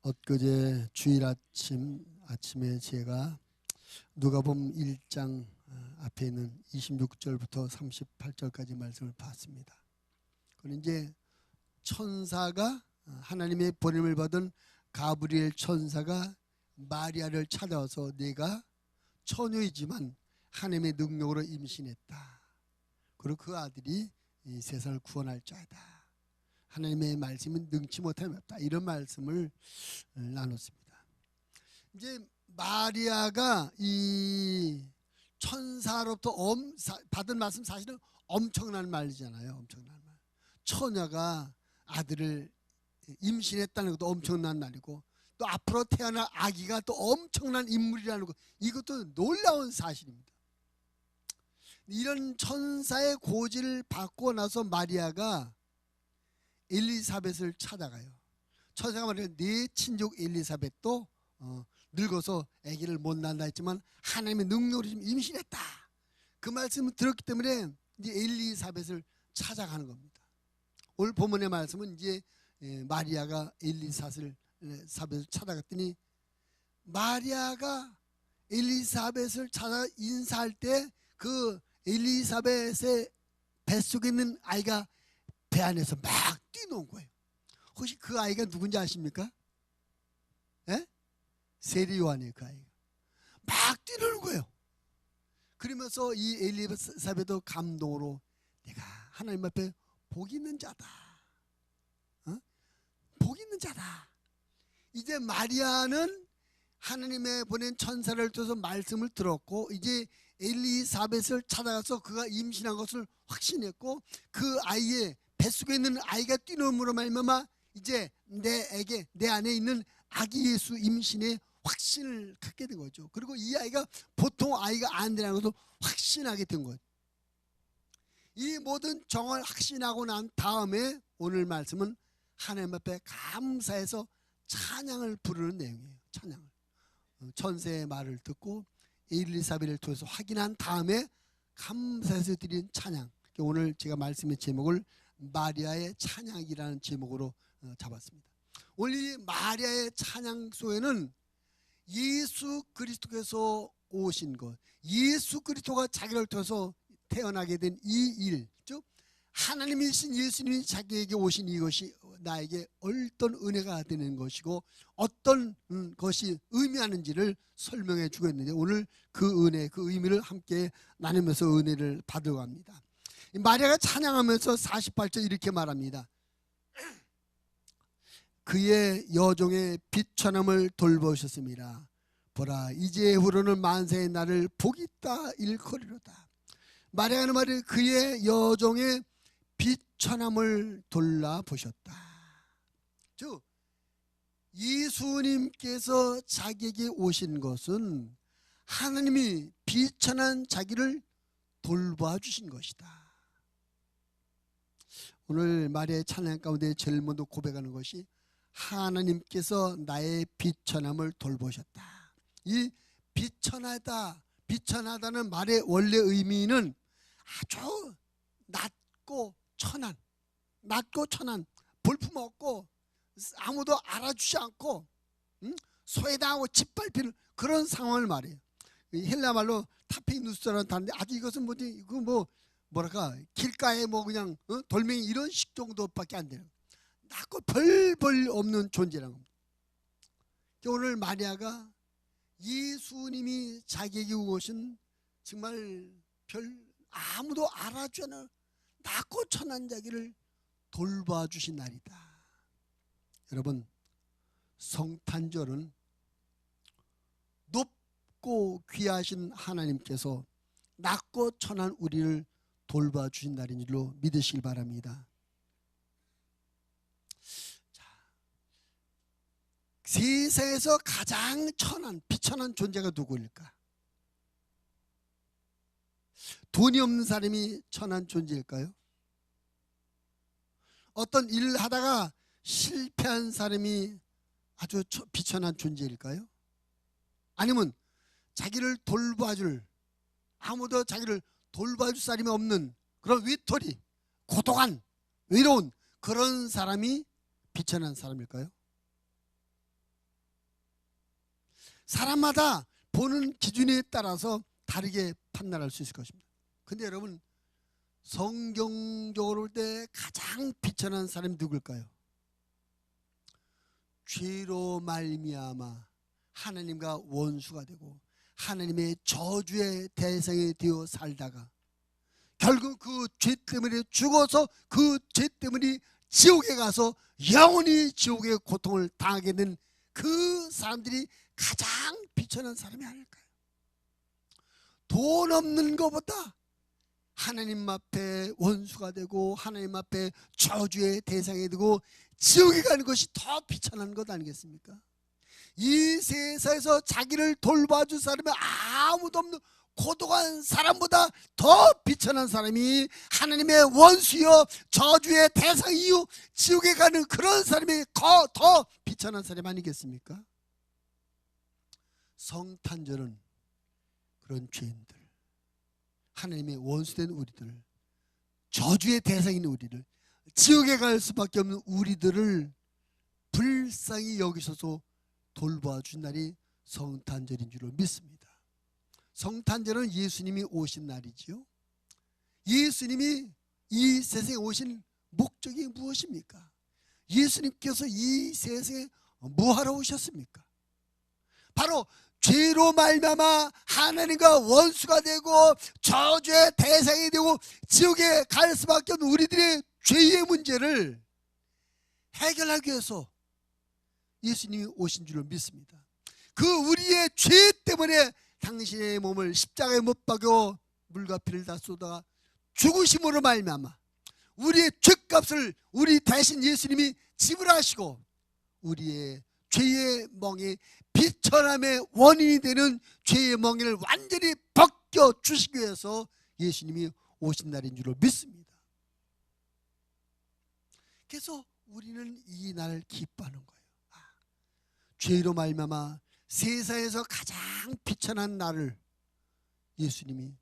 엊그제 주일 아침에 제가 누가복음 1장 앞에 있는 26절부터 38절까지 말씀을 봤습니다. 그는 이제 천사가 하나님의 보냄을 받은 가브리엘 천사가 마리아를 찾아와서 네가 처녀이지만 하나님의 능력으로 임신했다. 그리고 그 아들이 이 세상을 구원할 자이다. 하나님의 말씀은 능치 못함이 없다. 이런 말씀을 나눴습니다. 이제 마리아가 이 천사로부터 받은 말씀 사실은 엄청난 말이잖아요. 엄청난 말. 처녀가 아들을 임신했다는 것도 엄청난 말이고 또 앞으로 태어날 아기가 또 엄청난 인물이라는 것, 이것도 놀라운 사실입니다. 이런 천사의 고지를 받고 나서 마리아가 엘리사벳을 찾아가요. 천사가 말해요. 네 친족 엘리사벳도 늙어서 아기를 못 낳는다 했지만 하나님의 능력으로 지금 임신했다. 그 말씀을 들었기 때문에 이제 엘리사벳을 찾아가는 겁니다. 오늘 본문의 말씀은 이제 마리아가 엘리사벳을 찾아갔더니 마리아가 엘리사벳을 찾아 인사할 때 그 엘리사벳의 뱃속에 있는 아이가 배 안에서 막 뛰노는 거예요. 혹시 그 아이가 누군지 아십니까? 예? 세례 요한이에요. 그 아이가 막 뛰노는 거예요. 그러면서 이 엘리사벳도 감동으로 내가 하나님 앞에 복 있는 자다. 복 있는 자다. 이제 마리아는 하나님의 보낸 천사를 통해서 말씀을 들었고 이제 엘리사벳을 찾아가서 그가 임신한 것을 확신했고 그 아이의 뱃속에 있는 아이가 뛰놀므로 말미암아 이제 내 안에 있는 아기 예수 임신의 확신을 갖게 된 거죠. 그리고 이 아이가 보통 아이가 안 되는 것을 확신하게 된 거예요. 이 모든 정을 확신하고 난 다음에 오늘 말씀은 하나님 앞에 감사해서 찬양을 부르는 내용이에요. 찬양을. 천사의 말을 듣고 엘리사벳을 통해서 확인한 다음에 감사해서 드린 찬양. 오늘 제가 말씀의 제목을 마리아의 찬양이라는 제목으로 잡았습니다. 오늘 이 마리아의 찬양 속에는 예수 그리스도께서 오신 것, 예수 그리스도가 자기를 통해서 태어나게 된 이 일, 즉 하나님이신 예수님이 자기에게 오신 이것이 나에게 어떤 은혜가 되는 것이고 어떤 것이 의미하는지를 설명해 주고 있는데 오늘 그 은혜, 그 의미를 함께 나누면서 은혜를 받으러 갑니다. 마리아가 찬양하면서 48절 이렇게 말합니다. 그의 여종의 비천함을 돌보셨습니다. 보라 이제후로는 만세의 날을 복이 있다 일컬이로다. 마리아는 말이 그의 여종의 비천함을 돌아보셨다. 즉 예수님께서 자기에게 오신 것은 하나님이 비천한 자기를 돌봐주신 것이다. 오늘 마리아의 찬양 가운데 제일 먼저 고백하는 것이 하나님께서 나의 비천함을 돌보셨다. 이 비천하다는 말의 원래 의미는 아주 낮고 천한, 볼품없고 아무도 알아주지 않고 소외당하고 짓밟히는 그런 상황을 말해요. 헬라 말로 타페누스라는 단어인데 아주 이것은 뭐랄까 길가에 그냥 돌멩이 이런 식 정도밖에 안 돼요. 낮고 별 없는 존재라는 겁니다. 오늘 마리아가 예수님이 자기에게 오신 정말 아무도 알아주지 않은 낮고 천한 자기를 돌봐주신 날이다. 여러분, 성탄절은 높고 귀하신 하나님께서 낮고 천한 우리를 돌봐주신 날인 줄로 믿으시길 바랍니다. 세상에서 가장 비천한 존재가 누구일까? 돈이 없는 사람이 천한 존재일까요? 어떤 일을 하다가 실패한 사람이 아주 비천한 존재일까요? 아니면 자기를 돌봐줄, 아무도 자기를 돌봐줄 사람이 없는 그런 위토리, 고독한, 외로운 그런 사람이 비천한 사람일까요? 사람마다 보는 기준에 따라서 다르게 판단할 수 있을 것입니다. 근데 여러분, 성경적으로 볼 때 가장 비천한 사람이 누굴까요? 죄로 말미암아 하나님과 원수가 되고 하나님의 저주의 대상이 되어 살다가 결국 그 죄 때문에 죽어서 그 죄 때문에 지옥에 가서 영원히 지옥의 고통을 당하게 된 그 사람들이 가장 비천한 사람이 아닐까요? 돈 없는 것보다 하나님 앞에 원수가 되고 하나님 앞에 저주의 대상이 되고 지옥에 가는 것이 더 비천한 것 아니겠습니까? 이 세상에서 자기를 돌봐줄 사람이 아무도 없는 고독한 사람보다 더 비천한 사람이 하나님의 원수요 저주의 대상이요 지옥에 가는 그런 사람이 더 비천한 사람 아니겠습니까? 성탄절은 그런 죄인들, 하나님의 원수된 우리들, 저주의 대상인 우리를, 지옥에 갈 수밖에 없는 우리들을 불쌍히 여기셔서 돌봐준 날이 성탄절인 줄로 믿습니다. 성탄절은 예수님이 오신 날이지요. 예수님이 이 세상에 오신 목적이 무엇입니까? 예수님께서 이 세상에 뭐하러 오셨습니까? 바로 죄로 말미암아 하나님과 원수가 되고 저주의 대상이 되고 지옥에 갈 수밖에 없는 우리들의 죄의 문제를 해결하기 위해서 예수님이 오신 줄로 믿습니다. 그 우리의 죄 때문에 당신의 몸을 십자가에 못 박여 물과 피를 다 쏟아가 죽으심으로 말미암아 우리의 죄값을 우리 대신 예수님이 지불하시고 우리의 죄의 멍에 비천함의 원인이 되는 죄의 멍에를 완전히 벗겨 주시기 위해서 예수님이 오신 날인 줄로 믿습니다. 그래서 우리는 이 날을 기뻐하는 거예요. 죄로 말미암아 세상에서 가장 비천한 나를 예수님이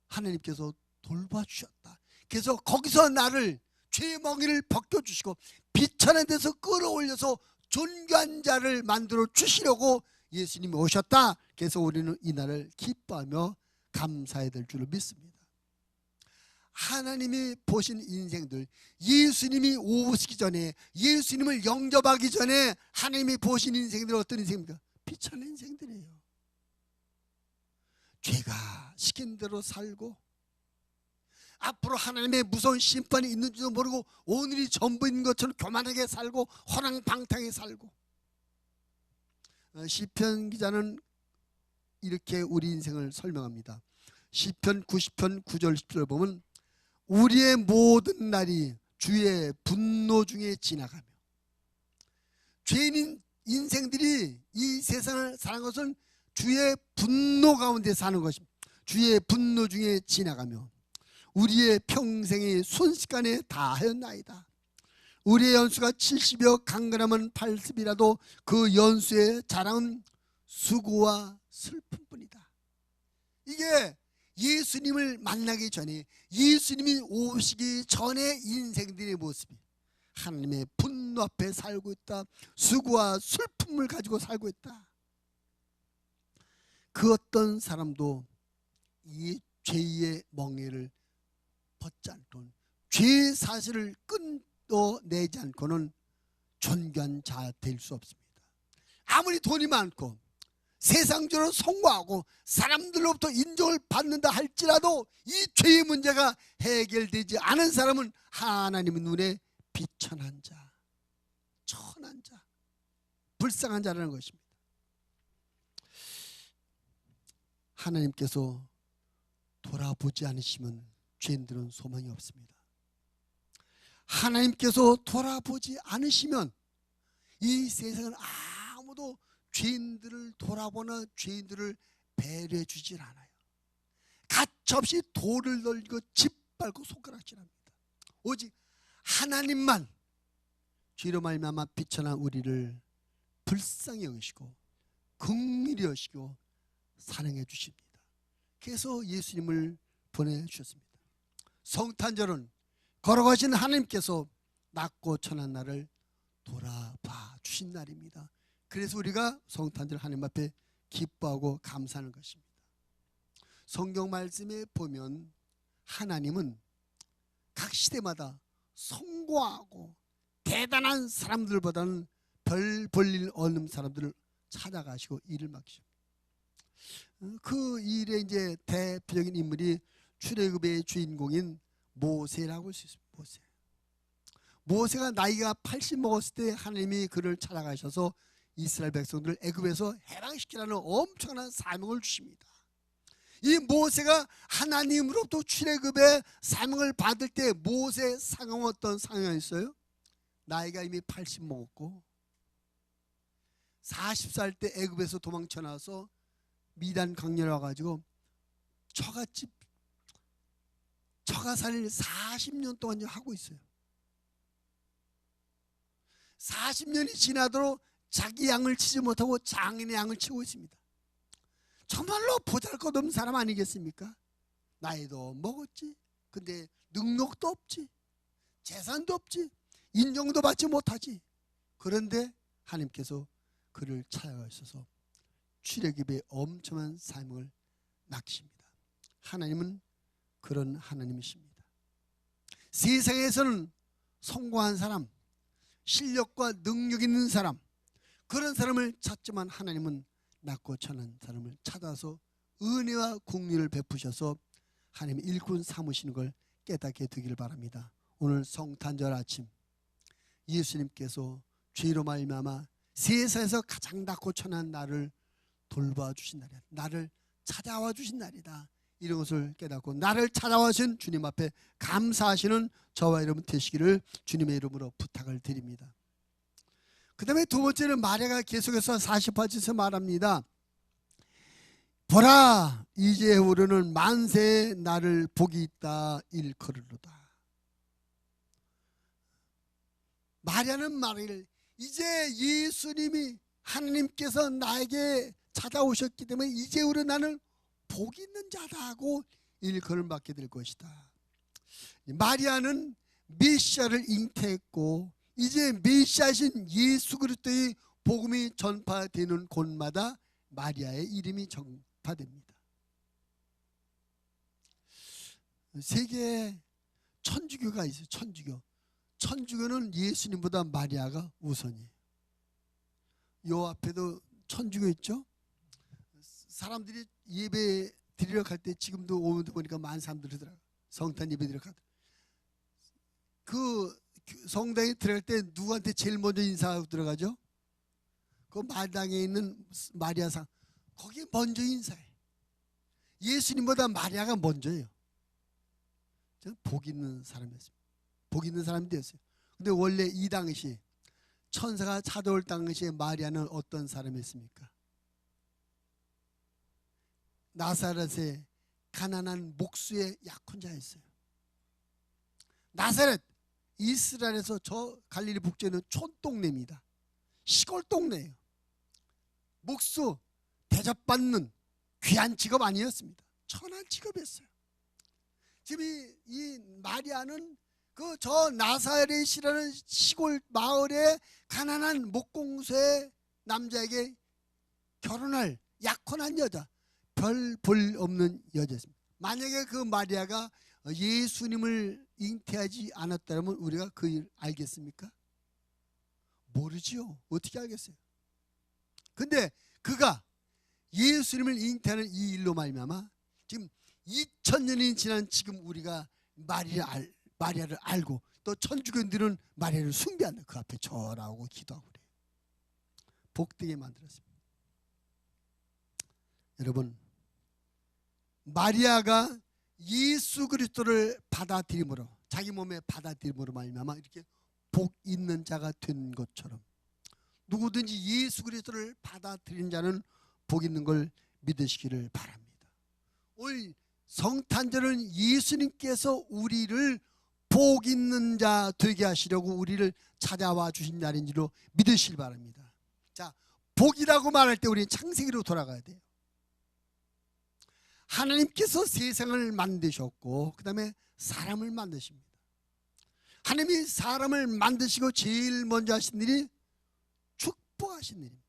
하나님께서 돌봐주셨다. 그래서 거기서 나를 죄의 멍에를 벗겨주시고 비천한 데서 끌어올려서 존귀한 자를 만들어 주시려고 예수님이 오셨다. 그래서 우리는 이 날을 기뻐하며 감사해야 될 줄로 믿습니다. 하나님이 보신 인생들, 예수님이 오시기 전에, 예수님을 영접하기 전에 하나님이 보신 인생들은 어떤 인생입니까? 비천한 인생들이에요. 죄가 시킨 대로 살고 앞으로 하나님의 무서운 심판이 있는지도 모르고 오늘이 전부인 것처럼 교만하게 살고 허랑방탕하게 살고. 시편 기자는 이렇게 우리 인생을 설명합니다. 시편 90편 9절 10절 보면 우리의 모든 날이 주의 분노 중에 지나가며, 죄인인 인생들이 이 세상을 사는 것은 주의 분노 가운데 사는 것입니다. 주의 분노 중에 지나가며 우리의 평생이 순식간에 다하였나이다. 우리의 연수가 70여 강건하면 80이라도 그 연수의 자랑은 수고와 슬픔뿐이다. 이게 예수님을 만나기 전에, 예수님이 오시기 전의 인생들의 모습이 하나님의 분노 앞에 살고 있다. 수고와 슬픔을 가지고 살고 있다. 그 어떤 사람도 이 죄의 멍에를 벗지 않고는, 죄 사실을 끊어내지 않고는 존귀한 자 될 수 없습니다. 아무리 돈이 많고 세상적으로 성공하고 사람들로부터 인정을 받는다 할지라도 이 죄의 문제가 해결되지 않은 사람은 하나님의 눈에 비천한 자, 천한 자, 불쌍한 자라는 것입니다. 하나님께서 돌아보지 않으시면 죄인들은 소망이 없습니다. 하나님께서 돌아보지 않으시면 이 세상은 아무도 죄인들을 돌아보나 죄인들을 배려해 주질 않아요. 가차없이 돌을 널고 짓밟고 손가락질합니다. 오직 하나님만 죄로 말미암아 비천한 우리를 불쌍히 여기시고 긍휼히 여기시고 사랑해 주십니다. 그래서 예수님을 보내주셨습니다. 성탄절은 걸어가신 하나님께서 낮고 천한 날을 돌아봐 주신 날입니다. 그래서 우리가 성탄절 하나님 앞에 기뻐하고 감사하는 것입니다. 성경 말씀에 보면 하나님은 각 시대마다 성공하고 대단한 사람들보다는 별 볼일 없는 사람들을 찾아가시고 일을 맡기십니다. 그 일의 이제 대표적인 인물이 출애굽의 주인공인 모세라고 할 수 있습니다. 모세가 나이가 80 먹었을 때 하나님이 그를 찾아가셔서 이스라엘 백성들을 애굽에서 해방시키라는 엄청난 사명을 주십니다. 이 모세가 하나님으로부터 출애굽의 사명을 받을 때 모세의 상황은 어떤 상황이었어요? 나이가 이미 80 먹었고 40살 때 애굽에서 도망쳐 나와서 미단 강렬에 와가지고 처가살이를 40년 동안 하고 있어요. 40년이 지나도록 자기 양을 치지 못하고 장인의 양을 치고 있습니다. 정말로 보잘것없는 사람 아니겠습니까? 나이도 먹었지, 근데 능력도 없지, 재산도 없지, 인정도 받지 못하지. 그런데 하나님께서 그를 찾아가셔서 출애굽의 엄청난 사명을 맡기십니다. 하나님은 그런 하나님이십니다. 세상에서는 성공한 사람, 실력과 능력 있는 사람, 그런 사람을 찾지만 하나님은 낮고 천한 사람을 찾아서 은혜와 긍휼을 베푸셔서 하나님의 일꾼 삼으시는 걸 깨닫게 되기를 바랍니다. 오늘 성탄절 아침 예수님께서 죄로 말미암아 세상에서 가장 낮고 천한 나를 돌봐 주신 날이다. 나를 찾아와 주신 날이다. 이런 것을 깨닫고 나를 찾아와 주신 주님 앞에 감사하시는 저와 여러분 되시기를 주님의 이름으로 부탁을 드립니다. 그 다음에 두 번째는 마리아가 계속해서 48절에서 말합니다. 보라, 이제 우리는 만세에 나를 복이 있다 일컬으로다. 마리아는 말을 이제 예수님이 하나님께서 나에게 찾아오셨기 때문에 이제 우리 나는 복이 있는 자다 하고 일컬음을 받게 될 것이다. 마리아는 메시아를 잉태했고 이제 메시아신 예수 그리스도의 복음이 전파되는 곳마다 마리아의 이름이 전파됩니다. 세계에 천주교가 있어요. 천주교는 예수님보다 마리아가 우선이에요. 요 앞에도 천주교 있죠? 사람들이 예배 드리러 갈 때 지금도 오면 보니까 많은 사람들이 들어가요. 성탄 예배 드리러 가도 그 성당에 들어갈 때 누구한테 제일 먼저 인사하고 들어가죠? 그 마당에 있는 마리아상 거기 먼저 인사해. 예수님보다 마리아가 먼저예요. 저는 복 있는 사람이었습니다. 복 있는 사람이 되었어요. 근데 원래 이 당시 천사가 찾아올 당시에 마리아는 어떤 사람이었습니까? 나사렛의 가난한 목수의 약혼자였어요. 나사렛 이스라엘에서 저 갈릴리 북쪽에 있는 촌동네입니다. 시골 동네예요. 목수 대접받는 귀한 직업 아니었습니다. 천한 직업이었어요. 지금 이 마리아는 그 저 나사렛이라는 시골 마을의 가난한 목공소의 남자에게 결혼할 약혼한 여자, 별 볼 없는 여자였습니다. 만약에 그 마리아가 예수님을 잉태하지 않았다면 우리가 그 일 알겠습니까? 모르지요. 어떻게 알겠어요? 근데 그가 예수님을 잉태하는 이 일로 말미암아 지금 2000년이 지난 지금 우리가 마리아를 알고 또 천주교인들은 마리아를 숭배한다. 그 앞에 절하고 기도하고 그래요. 복되게 만들었습니다. 여러분, 마리아가 예수 그리스도를 받아들임으로 자기 몸에 받아들임으로 말미암아 이렇게 복 있는 자가 된 것처럼 누구든지 예수 그리스도를 받아들인 자는 복 있는 걸 믿으시기를 바랍니다. 오늘 성탄절은 예수님께서 우리를 복 있는 자 되게 하시려고 우리를 찾아와 주신 날인 줄로 믿으시길 바랍니다. 자, 복이라고 말할 때 우리는 창세기로 돌아가야 돼요. 하나님께서 세상을 만드셨고 그 다음에 사람을 만드십니다. 하나님이 사람을 만드시고 제일 먼저 하신 일이 축복하신 일입니다.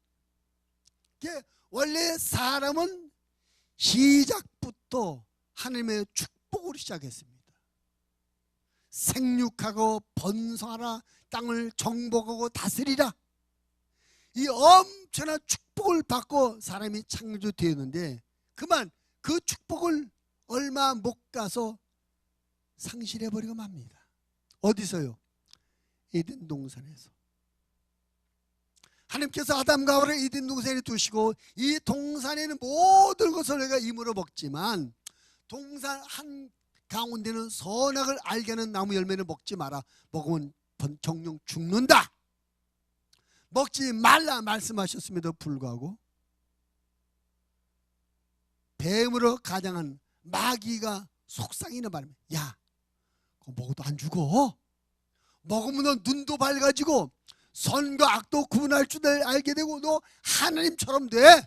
원래 사람은 시작부터 하나님의 축복으로 시작했습니다. 생육하고 번성하라, 땅을 정복하고 다스리라. 이 엄청난 축복을 받고 사람이 창조되었는데 그만 그 축복을 얼마 못 가서 상실해버리고 맙니다. 어디서요? 에덴 동산에서. 하나님께서 아담과 하와를 에덴 동산에 두시고 이 동산에 있는 모든 것을 내가 임으로 먹지만 동산 한 가운데는 선악을 알게 하는 나무 열매는 먹지 마라. 먹으면 정령 죽는다. 먹지 말라 말씀하셨음에도 불구하고 뱀으로 가장한 마귀가 속상이는 바람에 야, 그거 먹어도 안 죽어. 먹으면 너 눈도 밝아지고 선과 악도 구분할 줄 알게 되고 너 하나님처럼 돼.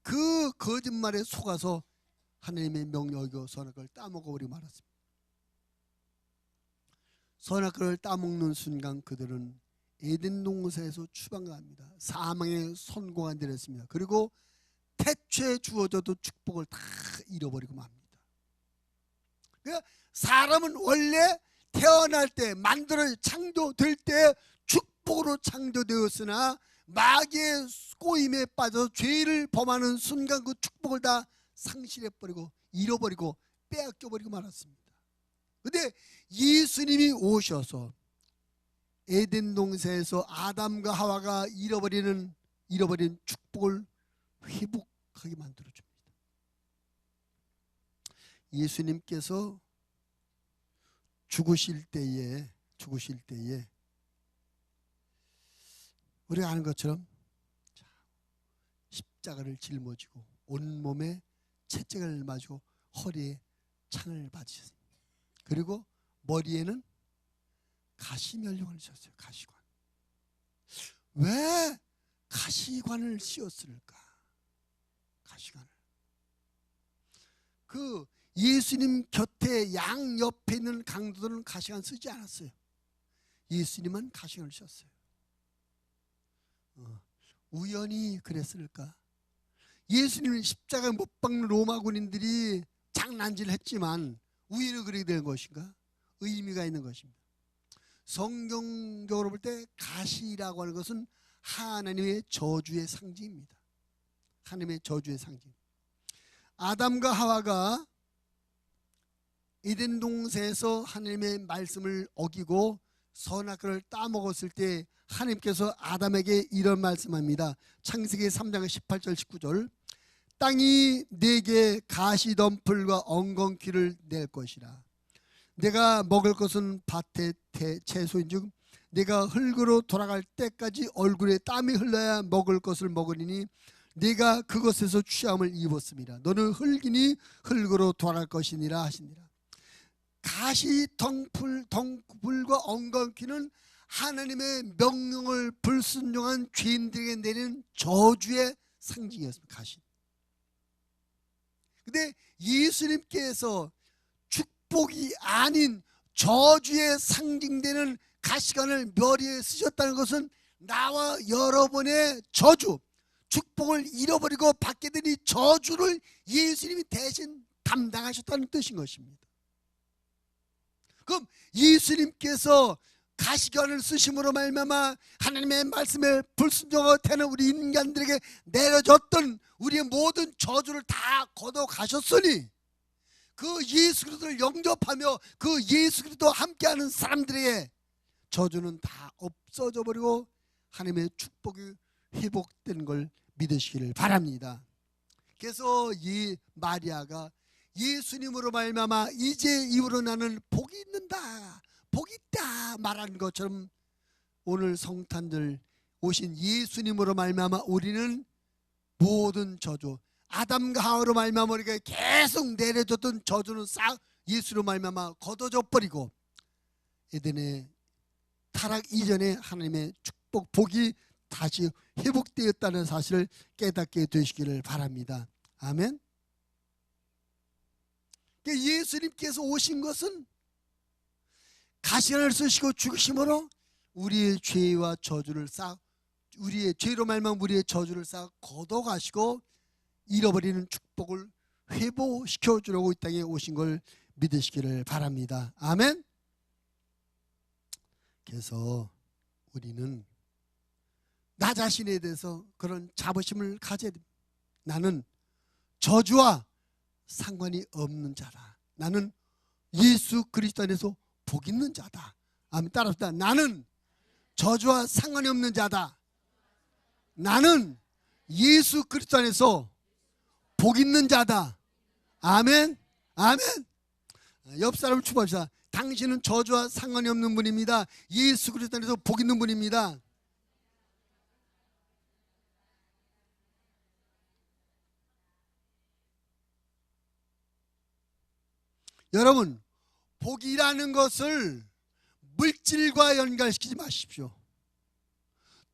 그 거짓말에 속아서 하나님의 명령이고 선악을 따먹어버리고 말았습니다. 선악을 따먹는 순간 그들은 에덴 동산에서 추방합니다. 사망의 선고가 내렸습니다. 그리고 태초에 주어져도 축복을 다 잃어버리고 맙니다. 그러니까 사람은 원래 태어날 때 만들어 창조될 때 축복으로 창조되었으나 마귀의 꼬임에 빠져서 죄를 범하는 순간 그 축복을 다 상실해버리고 잃어버리고 빼앗겨버리고 말았습니다. 그런데 예수님이 오셔서 에덴 동산에서 아담과 하와가 잃어버린 축복을 회복하게 만들어줍니다. 예수님께서 죽으실 때에 우리가 아는 것처럼 십자가를 짊어지고 온몸에 채찍을 맞고 허리에 창을 받으셨습니다. 그리고 머리에는 가시면류관을 씌웠어요. 가시관. 왜 가시관을 씌웠을까? 가시관을. 그 예수님 곁에 양 옆에 있는 강도들은 가시관 쓰지 않았어요. 예수님은 가시관을 씌웠어요. 우연히 그랬을까? 예수님은 십자가 못 박는 로마 군인들이 장난질을 했지만 우연히 그렇게 된 것인가? 의미가 있는 것입니다. 성경적으로 볼 때 가시라고 하는 것은 하나님의 저주의 상징입니다. 하나님의 저주의 상징. 아담과 하와가 에덴 동산에서 하나님의 말씀을 어기고 선악과를 따먹었을 때 하나님께서 아담에게 이런 말씀합니다. 창세기 3장 18절 19절. 땅이 내게 가시덤불과 엉겅퀴를 낼 것이라. 내가 먹을 것은 밭의 채소인즉 내가 흙으로 돌아갈 때까지 얼굴에 땀이 흘러야 먹을 것을 먹으리니 네가 그것에서 취함을 입었습니다. 너는 흙이니 흙으로 돌아갈 것이니라 하시니라. 가시덤불과 엉겅퀴는 하나님의 명령을 불순종한 죄인들에게 내리는 저주의 상징이었습니다. 가시. 근데 예수님께서 축복이 아닌 저주의 상징되는 가시관을 머리에 쓰셨다는 것은 나와 여러분의 저주, 축복을 잃어버리고 받게 된 이 저주를 예수님이 대신 담당하셨다는 뜻인 것입니다. 그럼 예수님께서 가시관을 쓰심으로 말미암아 하나님의 말씀에 불순종하고 태는 우리 인간들에게 내려졌던 우리의 모든 저주를 다 걷어 가셨으니 그 예수 그리스도를 영접하며 그 예수 그리스도와 함께하는 사람들에게 저주는 다 없어져 버리고 하나님의 축복이 회복된 걸 믿으시기를 바랍니다. 그래서 이 마리아가 예수님으로 말미암아 이제 이후로 나는 복이 있는다, 복이 있다 말하는 것처럼 오늘 성탄절 오신 예수님으로 말미암아 우리는 모든 저주, 아담과 하와로 말미암아 우리가 계속 내려줬던 저주는 싹 예수로 말미암아 걷어져 버리고 에덴의 타락 이전에 하나님의 축복, 복이 다시 회복되었다는 사실을 깨닫게 되시기를 바랍니다. 아멘. 예수님께서 오신 것은 가시관을 쓰시고 죽으심으로 우리의 죄와 저주를 싹 우리의 죄로 말미암아 우리의 저주를 쌓아 걷어가시고 잃어버리는 축복을 회복시켜 주려고 이 땅에 오신 걸 믿으시기를 바랍니다. 아멘. 그래서 우리는 나 자신에 대해서 그런 자부심을 가져야 됩니다. 나는 저주와 상관이 없는 자다. 나는 예수 그리스도 안에서 복 있는 자다. 아멘. 따라합시다. 나는 저주와 상관이 없는 자다. 나는 예수 그리스도 안에서 복 있는 자다. 아멘. 아멘. 옆 사람을 축복합시다. 당신은 저주와 상관이 없는 분입니다. 예수 그리스도 안에서 복 있는 분입니다. 여러분, 복이라는 것을 물질과 연관시키지 마십시오.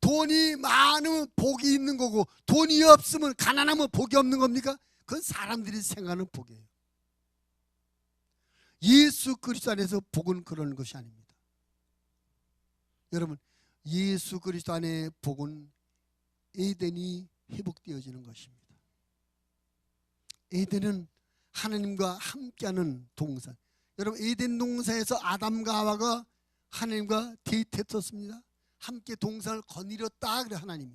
돈이 많으면 복이 있는 거고 돈이 없으면 가난하면 복이 없는 겁니까? 그건 사람들이 생각하는 복이에요. 예수 그리스도 안에서 복은 그런 것이 아닙니다. 여러분, 예수 그리스도 안에 복은 에덴이 회복되어지는 것입니다. 에덴은 하나님과 함께하는 동산. 여러분, 에덴 동산에서 아담과 하와가 하나님과 데이트했었습니다. 함께 동산을 거닐었다 그래 하나님이.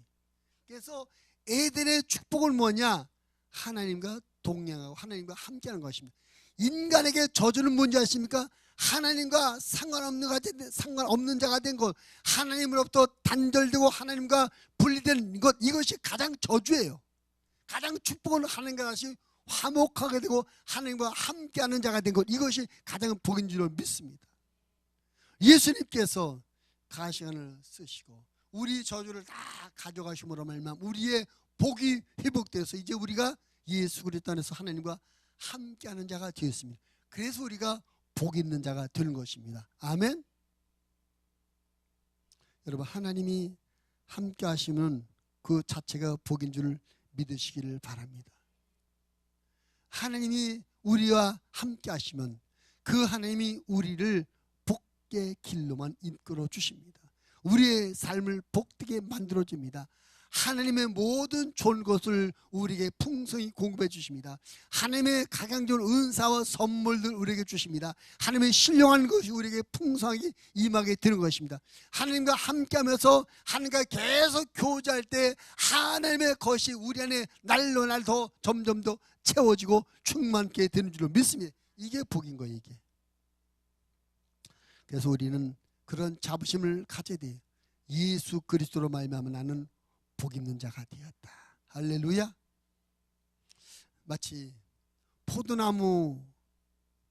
그래서 에덴의 축복은 뭐냐? 하나님과 동행하고 하나님과 함께하는 것입니다. 인간에게 저주는 뭔지 아십니까? 하나님과 상관없는 자가 된 것, 하나님으로부터 단절되고 하나님과 분리된 것, 이것이 가장 저주예요. 가장 축복은 하나님과 다시 화목하게 되고 하나님과 함께하는 자가 된 것, 이것이 가장 복인 줄로 믿습니다. 예수님께서 가시관을 쓰시고 우리 저주를 다 가져가심으로 말미암아 우리의 복이 회복되어서 이제 우리가 예수 그리스도 안에서 하나님과 함께하는 자가 되었습니다. 그래서 우리가 복 있는 자가 되는 것입니다. 아멘. 여러분, 하나님이 함께 하시면 그 자체가 복인 줄 믿으시기를 바랍니다. 하나님이 우리와 함께 하시면 그 하나님이 우리를 복의 길로만 이끌어 주십니다. 우리의 삶을 복되게 만들어 줍니다. 하나님의 모든 좋은 것을 우리에게 풍성히 공급해 주십니다. 하나님의 가장 좋은 은사와 선물들 우리에게 주십니다. 하나님의 신령한 것이 우리에게 풍성하게 임하게 되는 것입니다. 하나님과 함께하면서 하나님과 계속 교제할 때 하나님의 것이 우리 안에 날로 날 더 점점 더 채워지고 충만케 되는 줄로 믿습니다. 이게 복인 거예요. 이게. 그래서 우리는 그런 자부심을 가져야 돼요. 예수 그리스도로 말미암아 나는 복 있는 자가 되었다. 할렐루야. 마치 포도나무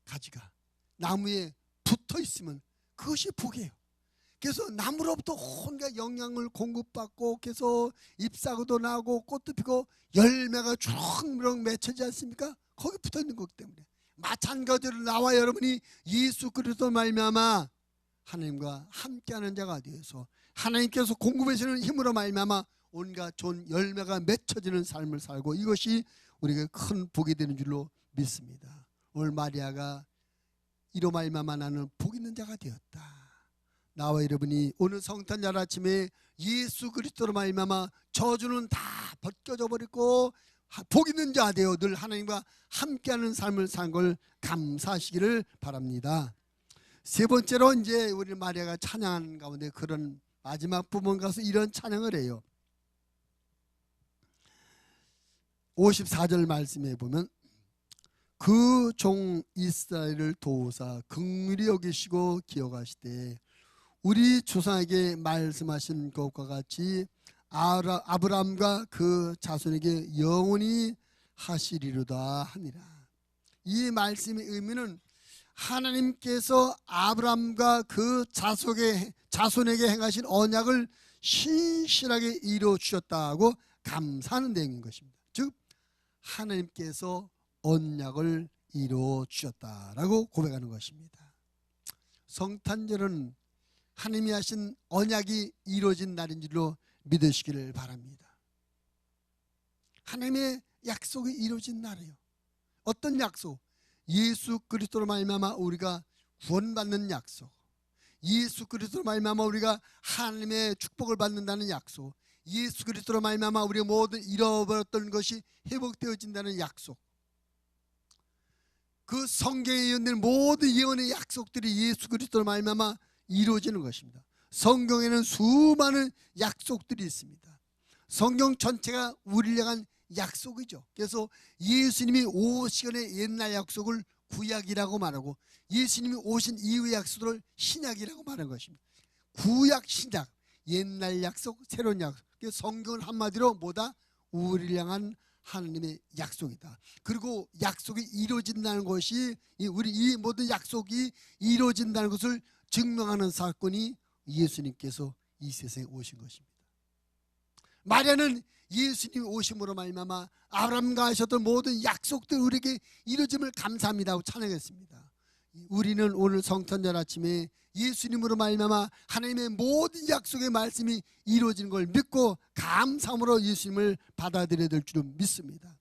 가지가 나무에 붙어 있으면 그것이 복이에요. 그래서 나무로부터 온갖 영양을 공급받고 계속 잎사귀도 나고 꽃도 피고 열매가 주렁주렁 맺혀지지 않습니까? 거기 붙어 있는 거기 때문에 마찬가지로 나와 여러분이 예수 그리스도 말미암아 하나님과 함께하는 자가 되어서 하나님께서 공급해 주시는 힘으로 말미암아 온갖 좋은 열매가 맺혀지는 삶을 살고 이것이 우리에게 큰 복이 되는 줄로 믿습니다. 오늘 마리아가 이로 말미암아 나는 복 있는 자가 되었다. 나와 여러분이 오늘 성탄절 아침에 예수 그리스도로 말미암아 저주는 다 벗겨져 버리고 복 있는 자 되어 늘 하나님과 함께하는 삶을 산 걸 감사하시기를 바랍니다. 세 번째로 이제 우리 마리아가 찬양하는 가운데 그런 마지막 부분 가서 이런 찬양을 해요. 54절 말씀에 보면 그 종 이스라엘을 도우사 긍휼히 여기시고 기억하시되 우리 조상에게 말씀하신 것과 같이 아브라함과 그 자손에게 영원히 하시리로다 하니라. 이 말씀의 의미는 하나님께서 아브라함과 그 자손에게 행하신 언약을 신실하게 이루어 주셨다고 감사하는 내용인 것입니다. 즉 하나님께서 언약을 이루어 주셨다라고 고백하는 것입니다. 성탄절은 하나님이 하신 언약이 이루어진 날인 줄로 믿으시기를 바랍니다. 하나님의 약속이 이루어진 날이에요. 어떤 약속? 예수 그리스도로 말미암아 우리가 구원받는 약속, 예수 그리스도로 말미암아 우리가 하나님의 축복을 받는다는 약속, 예수 그리스도로 말미암아 우리의 모든 잃어버렸던 것이 회복되어진다는 약속, 그 성경에 예언된 모든 예언의 약속들이 예수 그리스도로 말미암아 이루어지는 것입니다. 성경에는 수많은 약속들이 있습니다. 성경 전체가 우리를 향한 약속이죠. 그래서 예수님이 오시기의 옛날 약속을 구약이라고 말하고 예수님이 오신 이후의 약속을 신약이라고 말하는 것입니다. 구약, 신약, 옛날 약속, 새로운 약속. 성경은 한마디로 뭐다? 우리를 향한 하나님의 약속이다. 그리고 약속이 이루어진다는 것이 우리 이 모든 약속이 이루어진다는 것을 증명하는 사건이 예수님께서 이 세상에 오신 것입니다. 마리아는 예수님이 오심으로 말미암아 아브라함과 하셨던 모든 약속들 우리에게 이루어짐을 감사합니다 하고 찬양했습니다. 우리는 오늘 성탄절 아침에 예수님으로 말미암아 하나님의 모든 약속의 말씀이 이루어지는 걸 믿고 감사함으로 예수님을 받아들여야 될 줄은 믿습니다.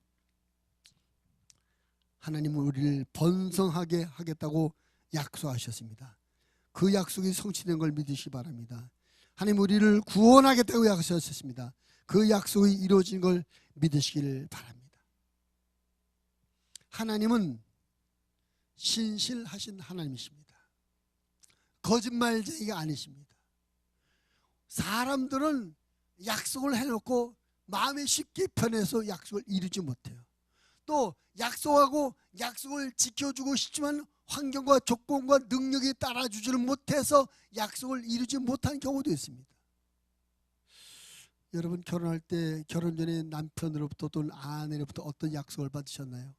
하나님은 우리를 번성하게 하겠다고 약속하셨습니다. 그 약속이 성취된 걸 믿으시기 바랍니다. 하나님 우리를 구원하겠다고 약속하셨습니다. 그 약속이 이루어진 걸 믿으시길 바랍니다. 하나님은 신실하신 하나님이십니다. 거짓말쟁이가 아니십니다. 사람들은 약속을 해놓고 마음에 쉽게 편해서 약속을 이루지 못해요. 또 약속하고 약속을 지켜주고 싶지만 환경과 조건과 능력이 따라주지를 못해서 약속을 이루지 못한 경우도 있습니다. 여러분 결혼할 때 결혼 전에 남편으로부터 또는 아내로부터 어떤 약속을 받으셨나요?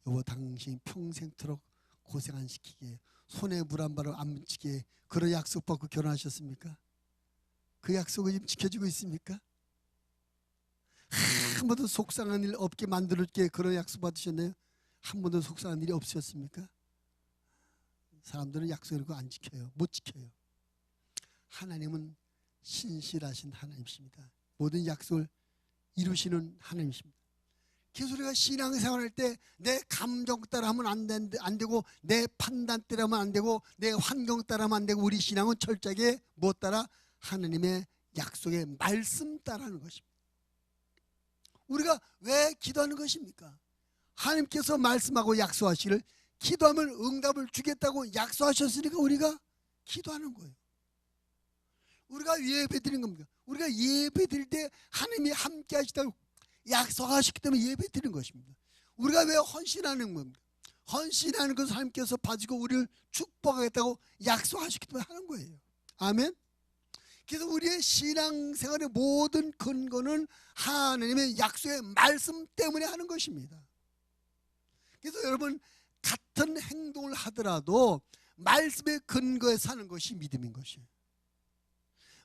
여보 당신 평생토록 고생 안 시키게, 손에 물 한 방울 안 묻히게, 그런 약속 받고 결혼하셨습니까? 그 약속을 지금 지켜주고 있습니까? 한 번도 속상한 일 없게 만들었기에 그런 약속 받으셨나요? 한 번도 속상한 일이 없으셨습니까? 사람들은 약속을 안 지켜요. 못 지켜요. 하나님은 신실하신 하나님이십니다. 모든 약속을 이루시는 하나님이십니다. 그래서 우리가 신앙생활할 때 내 감정 따라 하면 안 되고 내 판단 따라 하면 안 되고 내 환경 따라 하면 안 되고 우리 신앙은 철저하게 무엇 따라? 하나님의 약속의 말씀 따라하는 것입니다. 우리가 왜 기도하는 것입니까? 하나님께서 말씀하고 약속하시기를 기도하면 응답을 주겠다고 약속하셨으니까 우리가 기도하는 거예요. 우리가 예배드리는 겁니다. 우리가 예배드릴 때 하나님이 함께 하시다고 약속하셨기 때문에 예배드리는 것입니다. 우리가 왜 헌신하는 겁니까? 헌신하는 것을 하나님께서 봐주고 우리를 축복하겠다고 약속하셨기 때문에 하는 거예요. 아멘. 그래서 우리의 신앙생활의 모든 근거는 하나님의 약속의 말씀 때문에 하는 것입니다. 그래서 여러분 같은 행동을 하더라도 말씀의 근거에 사는 것이 믿음인 것이에요.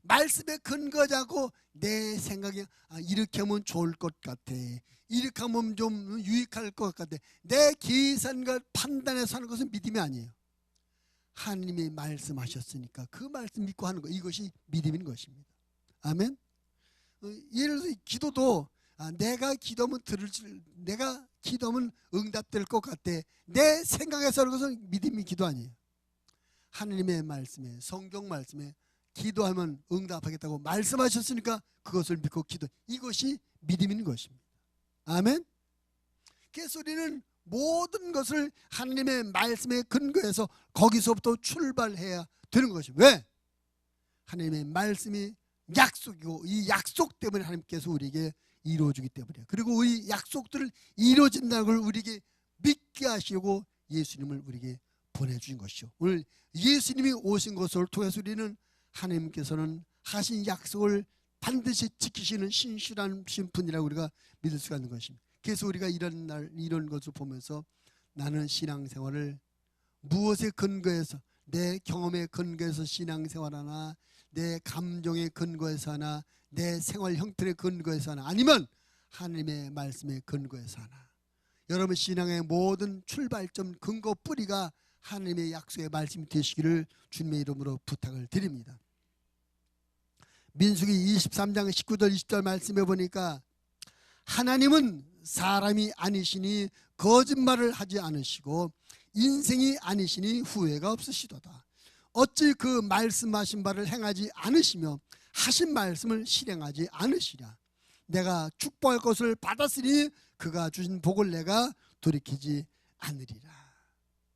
말씀에 근거하지 않고 내 생각에 이렇게 하면 좋을 것 같아, 이렇게 하면 좀 유익할 것 같아, 내 계산과 판단에 사는 것은 믿음이 아니에요. 하나님이 말씀하셨으니까 그 말씀 믿고 하는 것, 이것이 믿음인 것입니다. 아멘. 예를 들어서 기도도 내가 기도하면 응답될 것 같아, 내 생각에서 하는 것은 믿음이 기도 아니에요. 하나님의 말씀에, 성경 말씀에 기도하면 응답하겠다고 말씀하셨으니까 그것을 믿고 기도, 이것이 믿음인 것입니다. 아멘. 그래서 우리는 모든 것을 하나님의 말씀에 근거해서 거기서부터 출발해야 되는 것입니다. 왜? 하나님의 말씀이 약속이고 이 약속 때문에 하나님께서 우리에게 이루어주기 때문이에요. 그리고 우리 약속들을 이루어진다는 걸 우리에게 믿게 하시고 예수님을 우리에게 보내주신 것이죠. 오늘 예수님이 오신 것을 통해서 우리는 하나님께서는 하신 약속을 반드시 지키시는 신실한 분이라고 우리가 믿을 수가 있는 것입니다. 그래서 우리가 이런 것을 보면서 나는 신앙생활을 무엇에 근거해서, 내 경험에 근거해서 신앙생활하나, 내 감정에 근거해서 하나, 내 생활 형태에 근거해서 하나, 아니면 하나님의 말씀에 근거해서 하나. 여러분 신앙의 모든 출발점, 근거 뿌리가 하나님의 약속의 말씀이 되시기를 주님의 이름으로 부탁을 드립니다. 민수기 23장 19절 20절 말씀해 보니까 하나님은 사람이 아니시니 거짓말을 하지 않으시고 인생이 아니시니 후회가 없으시도다. 어찌 그 말씀하신 바를 행하지 않으시며 하신 말씀을 실행하지 않으시랴. 내가 축복할 것을 받았으니 그가 주신 복을 내가 돌이키지 않으리라.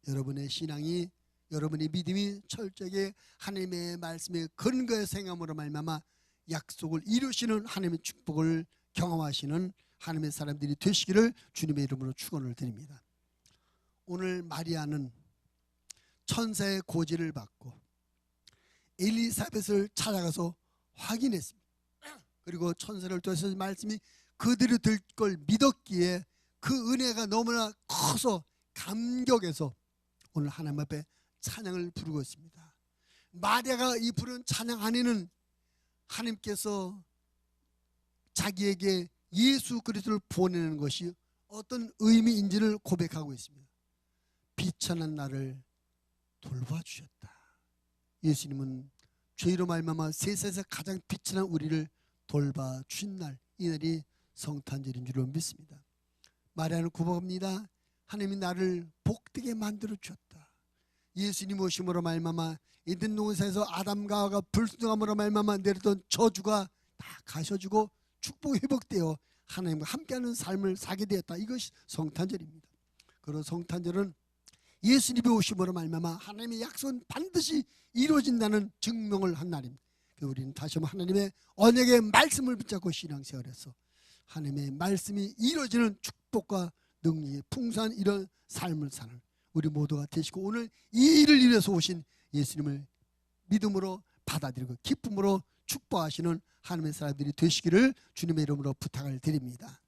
여러분의 신앙이, 여러분의 믿음이 철저하게 하나님의 말씀에 근거해 생함으로 말미암아 약속을 이루시는 하나님의 축복을 경험하시는 하나님의 사람들이 되시기를 주님의 이름으로 축원을 드립니다. 오늘 마리아는 천사의 고지를 받고 엘리사벳을 찾아가서 확인했습니다. 그리고 천사를 통해서 말씀이 그들이 될 걸 믿었기에 그 은혜가 너무나 커서 감격해서 오늘 하나님 앞에 찬양을 부르고 있습니다. 마리아가 이 부른 찬양 안에는 하나님께서 자기에게 예수 그리스도를 보내는 것이 어떤 의미인지를 고백하고 있습니다. 비천한 나를 돌봐주셨다. 예수님은 죄로 말미암아 세상에서 가장 비천한 우리를 돌봐주신 날, 이날이 성탄절인 줄로 믿습니다. 마리아는 구복합니다. 하나님이 나를 복되게 만들어 주셨다. 예수님 오심으로 말미암아 에덴 동산에서 아담과 하와가 불순종함으로 말미암아 내렸던 저주가 다 가셔지고 축복이 회복되어 하나님과 함께하는 삶을 살게 되었다. 이것이 성탄절입니다. 그리고 성탄절은 예수님이 오심으로 말미암아 하나님의 약속은 반드시 이루어진다는 증명을 한 날입니다. 우리는 다시 한번 하나님의 언약의 말씀을 붙잡고 신앙생활해서 하나님의 말씀이 이루어지는 축복과 능력이 풍성한 이런 삶을 사는 우리 모두가 되시고, 오늘 이 일을 위해서 오신 예수님을 믿음으로 받아들이고 기쁨으로 축복하시는 하나님의 사람들이 되시기를 주님의 이름으로 부탁을 드립니다.